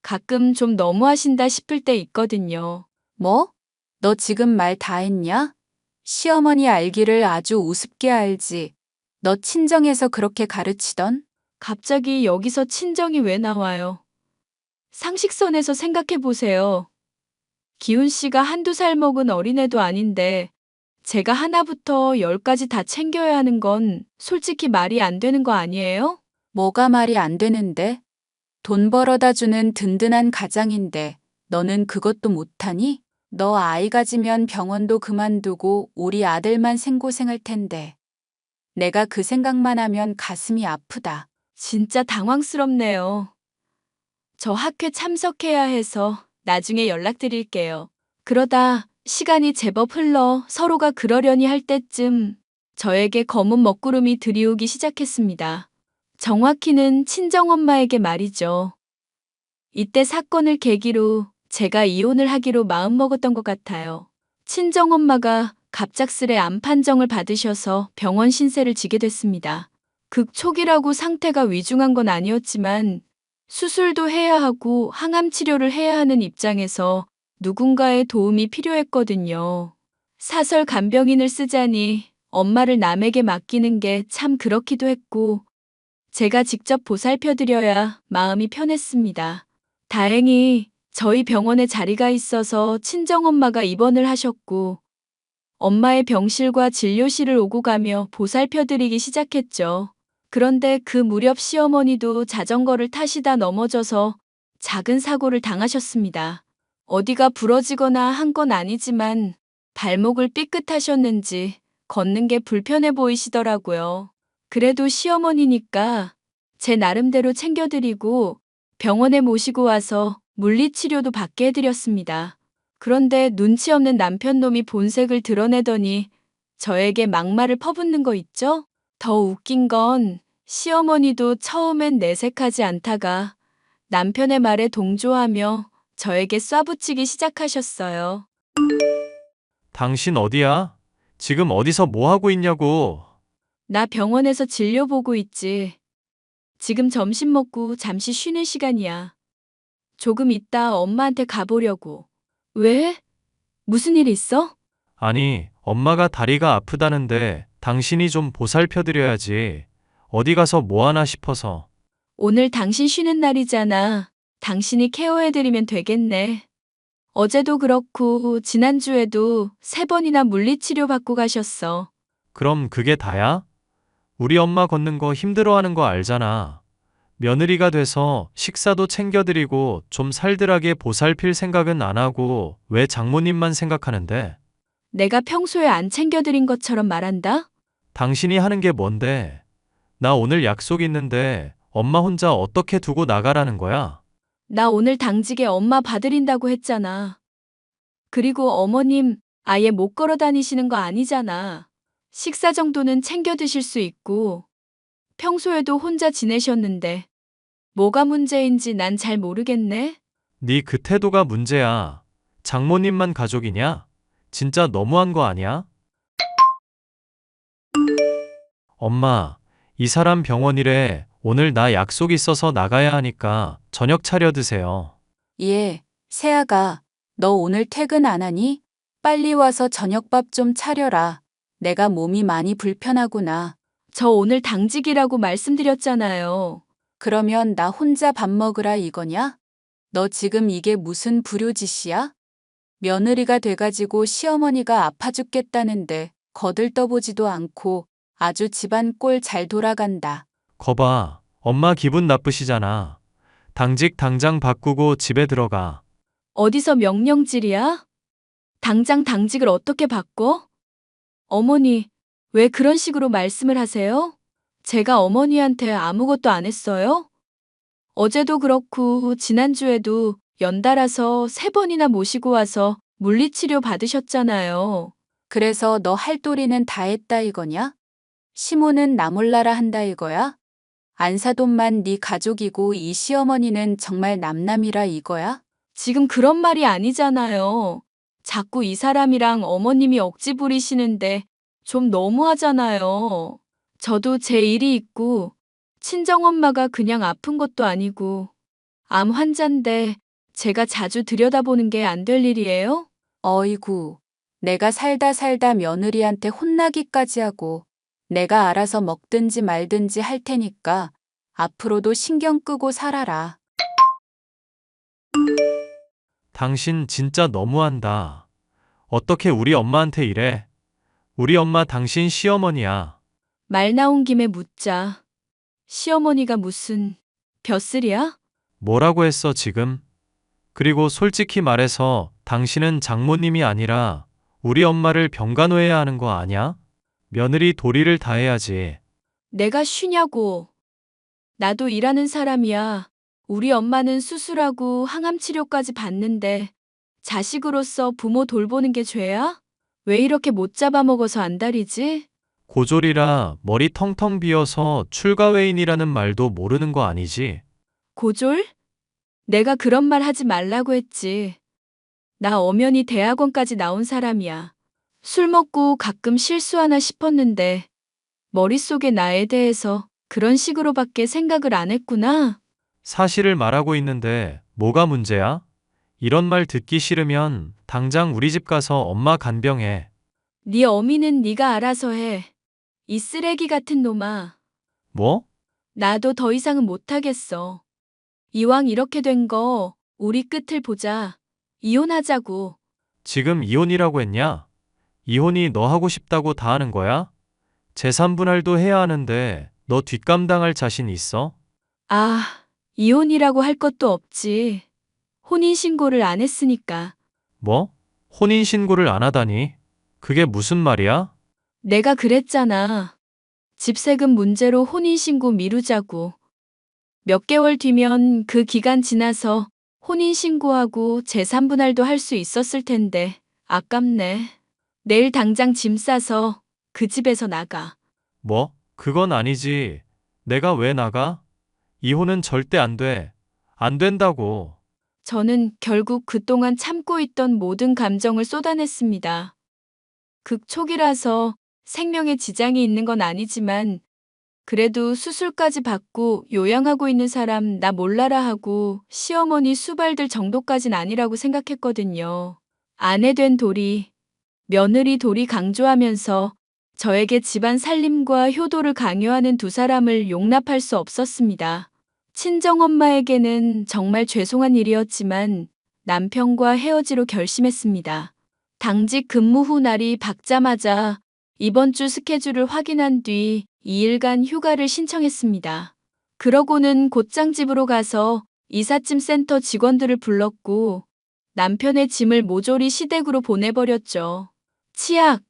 가끔 좀 너무하신다 싶을 때 있거든요. 뭐? 너 지금 말 다 했냐? 시어머니 알기를 아주 우습게 알지. 너 친정에서 그렇게 가르치던? 갑자기 여기서 친정이 왜 나와요? 상식선에서 생각해 보세요. 기훈 씨가 한두 살 먹은 어린애도 아닌데 제가 하나부터 열까지 다 챙겨야 하는 건 솔직히 말이 안 되는 거 아니에요? 뭐가 말이 안 되는데? 돈 벌어다 주는 든든한 가장인데 너는 그것도 못하니? 너 아이 가지면 병원도 그만두고 우리 아들만 생고생할 텐데. 내가 그 생각만 하면 가슴이 아프다. 진짜 당황스럽네요. 저 학회 참석해야 해서 나중에 연락드릴게요. 그러다 시간이 제법 흘러 서로가 그러려니 할 때쯤 저에게 검은 먹구름이 들이오기 시작했습니다. 정확히는 친정엄마에게 말이죠. 이때 사건을 계기로 제가 이혼을 하기로 마음먹었던 것 같아요. 친정엄마가 갑작스레 암 판정을 받으셔서 병원 신세를 지게 됐습니다. 극초기라고 상태가 위중한 건 아니었지만 수술도 해야 하고 항암 치료를 해야 하는 입장에서 누군가의 도움이 필요했거든요. 사설 간병인을 쓰자니 엄마를 남에게 맡기는 게 참 그렇기도 했고 제가 직접 보살펴드려야 마음이 편했습니다. 다행히 저희 병원에 자리가 있어서 친정엄마가 입원을 하셨고 엄마의 병실과 진료실을 오고 가며 보살펴드리기 시작했죠. 그런데 그 무렵 시어머니도 자전거를 타시다 넘어져서 작은 사고를 당하셨습니다. 어디가 부러지거나 한 건 아니지만 발목을 삐끗하셨는지 걷는 게 불편해 보이시더라고요. 그래도 시어머니니까 제 나름대로 챙겨드리고 병원에 모시고 와서 물리치료도 받게 해드렸습니다. 그런데 눈치 없는 남편놈이 본색을 드러내더니 저에게 막말을 퍼붓는 거 있죠? 더 웃긴 건 시어머니도 처음엔 내색하지 않다가 남편의 말에 동조하며 저에게 쏴붙이기 시작하셨어요. 당신 어디야? 지금 어디서 뭐 하고 있냐고. 나 병원에서 진료 보고 있지. 지금 점심 먹고 잠시 쉬는 시간이야. 조금 있다 엄마한테 가보려고. 왜? 무슨 일 있어? 아니, 엄마가 다리가 아프다는데 당신이 좀 보살펴드려야지. 어디 가서 뭐 하나 싶어서. 오늘 당신 쉬는 날이잖아. 당신이 케어해드리면 되겠네. 어제도 그렇고 지난주에도 3번이나 물리치료 받고 가셨어. 그럼 그게 다야? 우리 엄마 걷는 거 힘들어하는 거 알잖아. 며느리가 돼서 식사도 챙겨드리고 좀 살들하게 보살필 생각은 안 하고 왜 장모님만 생각하는데? 내가 평소에 안 챙겨드린 것처럼 말한다? 당신이 하는 게 뭔데? 나 오늘 약속 있는데 엄마 혼자 어떻게 두고 나가라는 거야? 나 오늘 당직에 엄마 봐드린다고 했잖아. 그리고 어머님 아예 못 걸어 다니시는 거 아니잖아. 식사 정도는 챙겨 드실 수 있고 평소에도 혼자 지내셨는데 뭐가 문제인지 난 잘 모르겠네. 네 그 태도가 문제야. 장모님만 가족이냐? 진짜 너무한 거 아니야? 엄마, 이 사람 병원이래. 오늘 나 약속 있어서 나가야 하니까 저녁 차려 드세요. 예, 세아가, 너 오늘 퇴근 안 하니? 빨리 와서 저녁밥 좀 차려라. 내가 몸이 많이 불편하구나. 저 오늘 당직이라고 말씀드렸잖아요. 그러면 나 혼자 밥 먹으라 이거냐? 너 지금 이게 무슨 불효짓이야? 며느리가 돼가지고 시어머니가 아파 죽겠다는데 거들떠보지도 않고 아주 집안 꼴 잘 돌아간다. 거봐, 엄마 기분 나쁘시잖아. 당직 당장 바꾸고 집에 들어가. 어디서 명령질이야? 당장 당직을 어떻게 바꿔? 어머니, 왜 그런 식으로 말씀을 하세요? 제가 어머니한테 아무것도 안 했어요? 어제도 그렇고 지난주에도 연달아서 3번이나 모시고 와서 물리치료 받으셨잖아요. 그래서 너 할 도리는 다 했다 이거냐? 시모는 나 몰라라 한다 이거야? 안사돈만 네 가족이고 이 시어머니는 정말 남남이라 이거야? 지금 그런 말이 아니잖아요. 자꾸 이 사람이랑 어머님이 억지 부리시는데 좀 너무하잖아요. 저도 제 일이 있고 친정엄마가 그냥 아픈 것도 아니고 암 환자인데 제가 자주 들여다보는 게 안 될 일이에요? 어이구, 내가 살다 며느리한테 혼나기까지 하고 내가 알아서 먹든지 말든지 할 테니까 앞으로도 신경 끄고 살아라. 당신 진짜 너무한다. 어떻게 우리 엄마한테 이래? 우리 엄마 당신 시어머니야. 말 나온 김에 묻자. 시어머니가 무슨 벼슬이야? 뭐라고 했어, 지금? 그리고 솔직히 말해서 당신은 장모님이 아니라 우리 엄마를 병간호해야 하는 거 아냐? 며느리 도리를 다해야지. 내가 쉬냐고. 나도 일하는 사람이야. 우리 엄마는 수술하고 항암 치료까지 받는데 자식으로서 부모 돌보는 게 죄야? 왜 이렇게 못 잡아먹어서 안달이지? 고졸이라 머리 텅텅 비어서 출가회인이라는 말도 모르는 거 아니지? 고졸? 내가 그런 말 하지 말라고 했지. 나 엄연히 대학원까지 나온 사람이야. 술 먹고 가끔 실수하나 싶었는데 머릿속에 나에 대해서 그런 식으로밖에 생각을 안 했구나. 사실을 말하고 있는데 뭐가 문제야? 이런 말 듣기 싫으면 당장 우리 집 가서 엄마 간병해. 네 어미는 네가 알아서 해. 이 쓰레기 같은 놈아. 뭐? 나도 더 이상은 못하겠어. 이왕 이렇게 된 거 우리 끝을 보자. 이혼하자고. 지금 이혼이라고 했냐? 이혼이 너 하고 싶다고 다 하는 거야? 재산 분할도 해야 하는데 너 뒷감당할 자신 있어? 아, 이혼이라고 할 것도 없지. 혼인신고를 안 했으니까. 뭐? 혼인신고를 안 하다니? 그게 무슨 말이야? 내가 그랬잖아. 집세금 문제로 혼인신고 미루자고. 몇 개월 뒤면 그 기간 지나서 혼인신고하고 재산분할도 할 수 있었을 텐데 아깝네. 내일 당장 짐 싸서 그 집에서 나가. 뭐? 그건 아니지. 내가 왜 나가? 이혼은 절대 안 돼. 안 된다고. 저는 결국 그동안 참고 있던 모든 감정을 쏟아냈습니다. 극초기라서 생명에 지장이 있는 건 아니지만 그래도 수술까지 받고 요양하고 있는 사람 나 몰라라 하고 시어머니 수발들 정도까진 아니라고 생각했거든요. 아내 된 도리, 며느리 도리 강조하면서 저에게 집안 살림과 효도를 강요하는 두 사람을 용납할 수 없었습니다. 친정엄마에게는 정말 죄송한 일이었지만 남편과 헤어지로 결심했습니다. 당직 근무 후 날이 밝자마자 이번 주 스케줄을 확인한 뒤 2일간 휴가를 신청했습니다. 그러고는 곧장 집으로 가서 이삿짐 센터 직원들을 불렀고 남편의 짐을 모조리 시댁으로 보내버렸죠. 치약,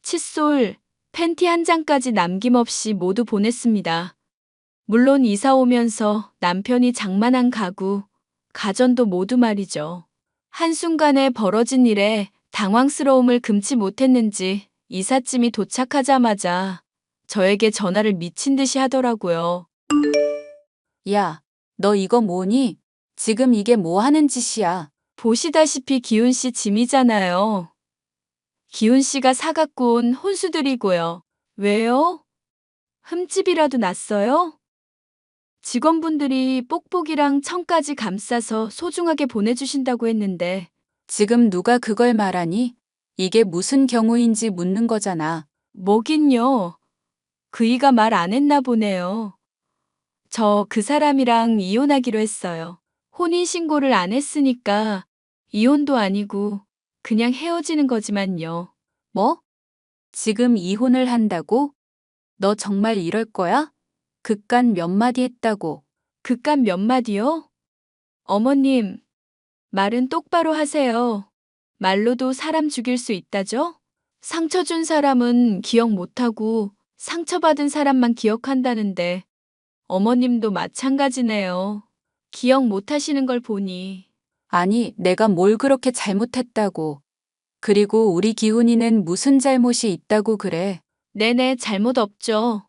칫솔, 팬티 한 장까지 남김없이 모두 보냈습니다. 물론 이사 오면서 남편이 장만한 가구, 가전도 모두 말이죠. 한순간에 벌어진 일에 당황스러움을 금치 못했는지 이삿짐이 도착하자마자 저에게 전화를 미친 듯이 하더라고요. 야, 너 이거 뭐니? 지금 이게 뭐 하는 짓이야? 보시다시피 기훈 씨 짐이잖아요. 기훈 씨가 사갖고 온 혼수들이고요. 왜요? 흠집이라도 났어요? 직원분들이 뽁뽁이랑 청까지 감싸서 소중하게 보내주신다고 했는데 지금 누가 그걸 말하니? 이게 무슨 경우인지 묻는 거잖아. 뭐긴요. 그이가 말 안 했나 보네요. 저 그 사람이랑 이혼하기로 했어요. 혼인신고를 안 했으니까 이혼도 아니고 그냥 헤어지는 거지만요. 뭐? 지금 이혼을 한다고? 너 정말 이럴 거야? 그깟 몇 마디 했다고. 그깟 몇 마디요? 어머님, 말은 똑바로 하세요. 말로도 사람 죽일 수 있다죠? 상처 준 사람은 기억 못하고 상처받은 사람만 기억한다는데 어머님도 마찬가지네요. 기억 못하시는 걸 보니. 아니, 내가 뭘 그렇게 잘못했다고. 그리고 우리 기훈이는 무슨 잘못이 있다고 그래. 네네, 잘못 없죠.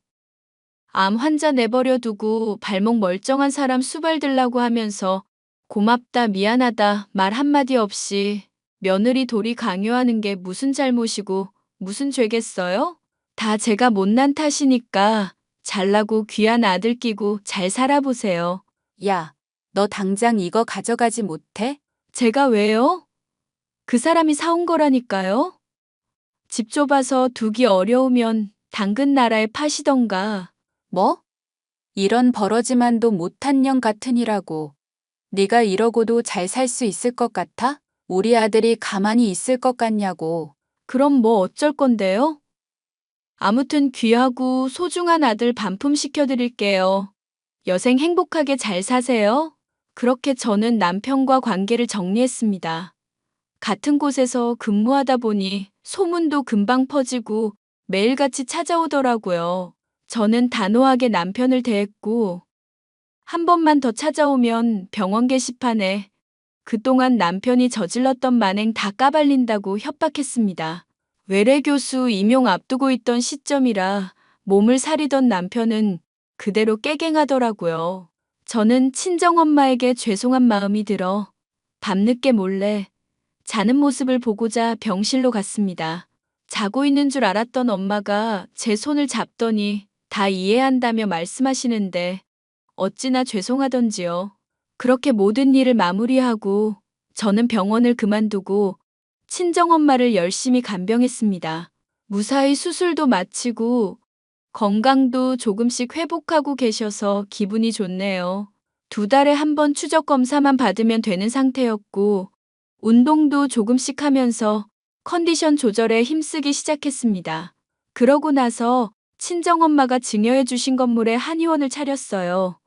암 환자 내버려 두고 발목 멀쩡한 사람 수발 들라고 하면서 고맙다, 미안하다 말 한마디 없이 며느리 도리 강요하는 게 무슨 잘못이고 무슨 죄겠어요? 다 제가 못난 탓이니까 잘나고 귀한 아들 끼고 잘 살아보세요. 야, 너 당장 이거 가져가지 못해? 제가 왜요? 그 사람이 사온 거라니까요. 집 좁아서 두기 어려우면 당근 나라에 파시던가. 뭐? 이런 버러지만도 못한 년 같으니라고. 네가 이러고도 잘 살 수 있을 것 같아? 우리 아들이 가만히 있을 것 같냐고. 그럼 뭐 어쩔 건데요? 아무튼 귀하고 소중한 아들 반품 시켜드릴게요. 여생 행복하게 잘 사세요. 그렇게 저는 남편과 관계를 정리했습니다. 같은 곳에서 근무하다 보니 소문도 금방 퍼지고 매일같이 찾아오더라고요. 저는 단호하게 남편을 대했고, 한 번만 더 찾아오면 병원 게시판에 그동안 남편이 저질렀던 만행 다 까발린다고 협박했습니다. 외래 교수 임용 앞두고 있던 시점이라 몸을 사리던 남편은 그대로 깨갱하더라고요. 저는 친정엄마에게 죄송한 마음이 들어 밤늦게 몰래 자는 모습을 보고자 병실로 갔습니다. 자고 있는 줄 알았던 엄마가 제 손을 잡더니 다 이해한다며 말씀하시는데 어찌나 죄송하던지요. 그렇게 모든 일을 마무리하고 저는 병원을 그만두고 친정엄마를 열심히 간병했습니다. 무사히 수술도 마치고 건강도 조금씩 회복하고 계셔서 기분이 좋네요. 2달에 한 번 추적 검사만 받으면 되는 상태였고 운동도 조금씩 하면서 컨디션 조절에 힘쓰기 시작했습니다. 그러고 나서 친정엄마가 증여해 주신 건물에 한의원을 차렸어요.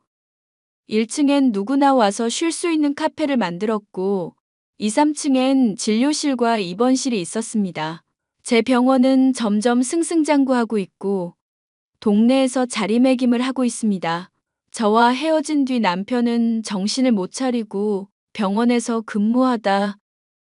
1층엔 누구나 와서 쉴 수 있는 카페를 만들었고 2, 3층엔 진료실과 입원실이 있었습니다. 제 병원은 점점 승승장구하고 있고 동네에서 자리매김을 하고 있습니다. 저와 헤어진 뒤 남편은 정신을 못 차리고 병원에서 근무하다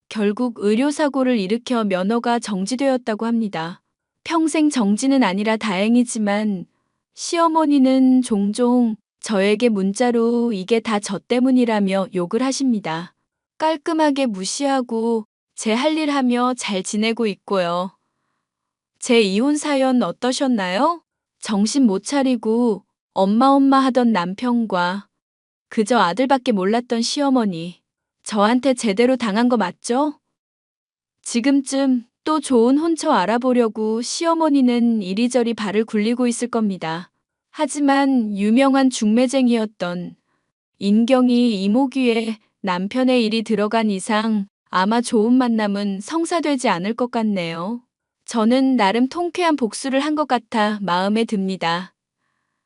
결국 의료사고를 일으켜 면허가 정지되었다고 합니다. 평생 정지는 아니라 다행이지만 시어머니는 종종 저에게 문자로 이게 다 저 때문이라며 욕을 하십니다. 깔끔하게 무시하고 제 할 일 하며 잘 지내고 있고요. 제 이혼 사연 어떠셨나요? 정신 못 차리고 엄마 하던 남편과 그저 아들밖에 몰랐던 시어머니. 저한테 제대로 당한 거 맞죠? 지금쯤 또 좋은 혼처 알아보려고 시어머니는 이리저리 발을 굴리고 있을 겁니다. 하지만 유명한 중매쟁이였던 인경이 이모귀에 남편의 일이 들어간 이상 아마 좋은 만남은 성사되지 않을 것 같네요. 저는 나름 통쾌한 복수를 한 것 같아 마음에 듭니다.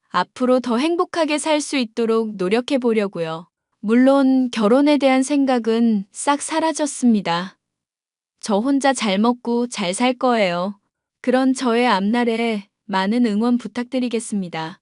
앞으로 더 행복하게 살 수 있도록 노력해 보려고요. 물론 결혼에 대한 생각은 싹 사라졌습니다. 저 혼자 잘 먹고 잘 살 거예요. 그런 저의 앞날에 많은 응원 부탁드리겠습니다.